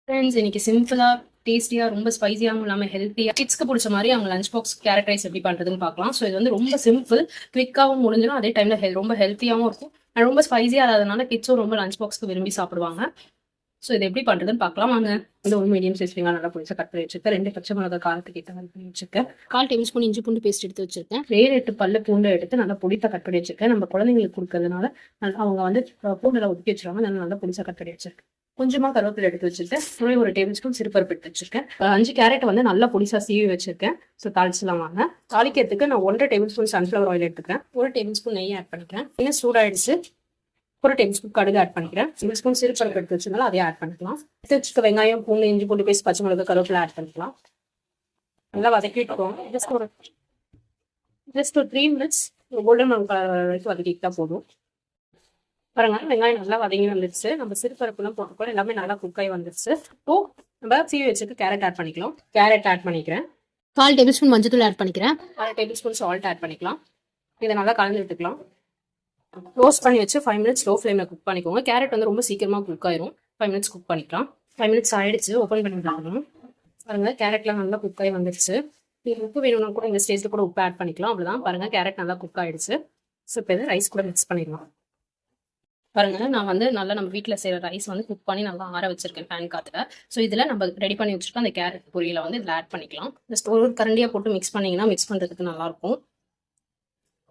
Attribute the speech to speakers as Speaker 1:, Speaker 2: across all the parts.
Speaker 1: Friends இன்னைக்கு சிம்பிளா டேஸ்டியா ரொம்ப ஸ்பைசியாகவும் இல்லாமல் ஹெல்த்தியா கிட்ஸ்க்கு பிடிச்ச மாதிரி அவங்க லஞ்ச் பாக்ஸ் கேரட் ரைஸ் எப்படி பண்றதுன்னு பார்க்கலாம். ஸோ இது வந்து ரொம்ப சிம்பிள், குவிக்காகவும் முடிஞ்சிடும், அதே டைம்ல ரொம்ப ஹெல்த்தியாகவும் இருக்கும். அண்ட் ரொம்ப ஸ்பைசியா இல்லாதனால கிட்ஸும் ரொம்ப லஞ்ச் பாக்ஸ்க்கு விரும்பி சாப்பிடுவாங்க. ஸோ இது எப்படி பண்றதுன்னு பார்க்கலாம் வாங்க. இந்த ஒரு மீடியம் சைஸ் வெங்காயம் நல்லா பிடிச்ச கட் பண்ணி வச்சிருக்கேன். 2 பச்சை மிளகாய் காரத்துக்கு ஏற்ற மாதிரி பண்ணி வச்சிருக்கேன். 1/4 டேபிள் ஸ்பூன் இஞ்சி பூண்டு பேஸ்ட் எடுத்து வச்சிருக்கேன். 7-8 பல்லு பூண்டு எடுத்து நல்லா பொடித்தா கட் பண்ணி வச்சிருக்கேன். நம்ம குழந்தைங்களுக்கு கொடுக்கறதுனால அவங்க வந்து பூண்டெல்லாம் ஒதுக்கி வச்சிருவாங்க, அதனால நல்லா பொடிச்சா கட் பண்ணி வச்சிருக்கேன். கொஞ்சமா கருவேப்பிலை எடுத்து வச்சிருக்கேன். ஒரு 1 டேபிள் ஸ்பூன் சிறுபருப்பு எடுத்து வச்சிருக்கேன். 5 கேரட் வந்து நல்லா பொடிசா சீவி வச்சிருக்கேன். ஸோ தாளிச்சுலாம் வாங்க. தாளிக்கிறதுக்கு நான் 1/2 டேபிள் ஸ்பூன் சன்ஃபிளவர் ஆயில் எடுத்துக்கிறேன். 1 டேபிள் ஸ்பூன் நெய் ஆட் பண்ணிக்கிறேன். இன்னும் சூடாயிடுச்சு. 1 டேபிள் ஸ்பூன் கடுகு ஆட் பண்ணிக்கிறேன். 1 ஸ்பூன் சிறுபருப்பு எடுத்து வச்சிருந்தாலும் அதே ஆட் பண்ணிக்கலாம். எடுத்து வச்சுக்க வெங்காயம், பூண்டு, இஞ்சி பூண்டு பேஸ்ட், பச்சை மிளகாய், கருவேப்பிலை ஆட் பண்ணிக்கலாம். நல்லா வதக்கிட்டுக்கோங்க. ஜஸ்ட் ஒரு 3 மினிட்ஸ் கோல்டன் ப்ரௌன் கலர் வரைக்கும் வதக்கிட்டா போதும். பாருங்க, வெங்காயம் நல்லா வதங்கி வந்துருச்சு. நம்ம சிறுபருப்புலாம் போட்டுக்கோ, எல்லாமே நல்லா குக் ஆகி வந்துருச்சு. இப்போ நம்ம சீவி வச்சுட்டு கேரட் ஆட் பண்ணிக்கலாம். கேரட் ஆட் பண்ணிக்கிறேன்.
Speaker 2: 1/4 டேபிள் ஸ்பூன் மஞ்சள் ஆட் பண்ணிக்கிறேன்.
Speaker 1: 1/2 டேபிள் ஸ்பூன் சால்ட் ஆட் பண்ணிக்கலாம். இதை நல்லா கலந்து விட்டுக்கலாம். க்ளோஸ் பண்ணி வச்சு 5 மினிட்ஸ் லோ ஃப்ளேமில் குக் பண்ணிக்கோங்க. கேரட் வந்து ரொம்ப சீக்கிரமாக குக் ஆயிரும். 5 மினிட்ஸ் குக் பண்ணிக்கலாம். 5 மினிட்ஸ் ஆயிடுச்சு. ஓப்பன் பண்ணி பார்க்கணும். பாருங்க, கேரட்லாம் நல்லா குக் ஆகி வந்துருச்சு. உப்பு வேணும்னா கூட இந்த ஸ்டேஜில் கூட உப்பு ஆட் பண்ணிக்கலாம். அவ்வளோதான். பாருங்க, கேரட் நல்லா குக் ஆயிடுச்சு. ஸோ இப்போ இதை ரைஸ் கூட மிக்ஸ் பண்ணிடலாம். பாருங்க, நான் வந்து நல்லா நம்ம வீட்டில் செய்கிற ரைஸ் வந்து குக் பண்ணி நல்லா ஆற வச்சிருக்கேன் பேன் காத்துல. ஸோ இதில் நம்ம ரெடி பண்ணி வச்சுருக்கோம் அந்த கேரட் பொரியலை வந்து இதில் ஆட் பண்ணிக்கலாம். ஜஸ்ட் ஒரு கரண்டியாக போட்டு மிக்ஸ் பண்ணிங்கன்னா மிக்ஸ் பண்ணுறதுக்கு நல்லாயிருக்கும்.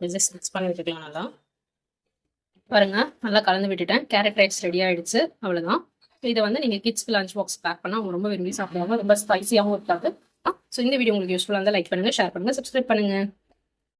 Speaker 1: ஜஸ்ட் மிக்ஸ் பண்ணி வச்சுக்கலாம் நல்லா. பாருங்க, நல்லா கலந்து விட்டுட்டேன். கேரட் ரைஸ் ரெடி ஆயிடுச்சு. அவ்வளோதான். இதை வந்து நீங்கள் கிட்ஸ்க்கு லஞ்ச் பாக்ஸ் பேக் பண்ணால் அவங்க ரொம்ப விரும்பி சாப்பிடுவாங்க. ரொம்ப ஸ்பைசியாகவும் இருக்காது. ஸோ இந்த வீடியோ உங்களுக்கு யூஸ்ஃபுல்லாக இருந்தால் லைக் பண்ணுங்கள், ஷேர் பண்ணுங்கள், சப்ஸ்கிரைப் பண்ணுங்கள்.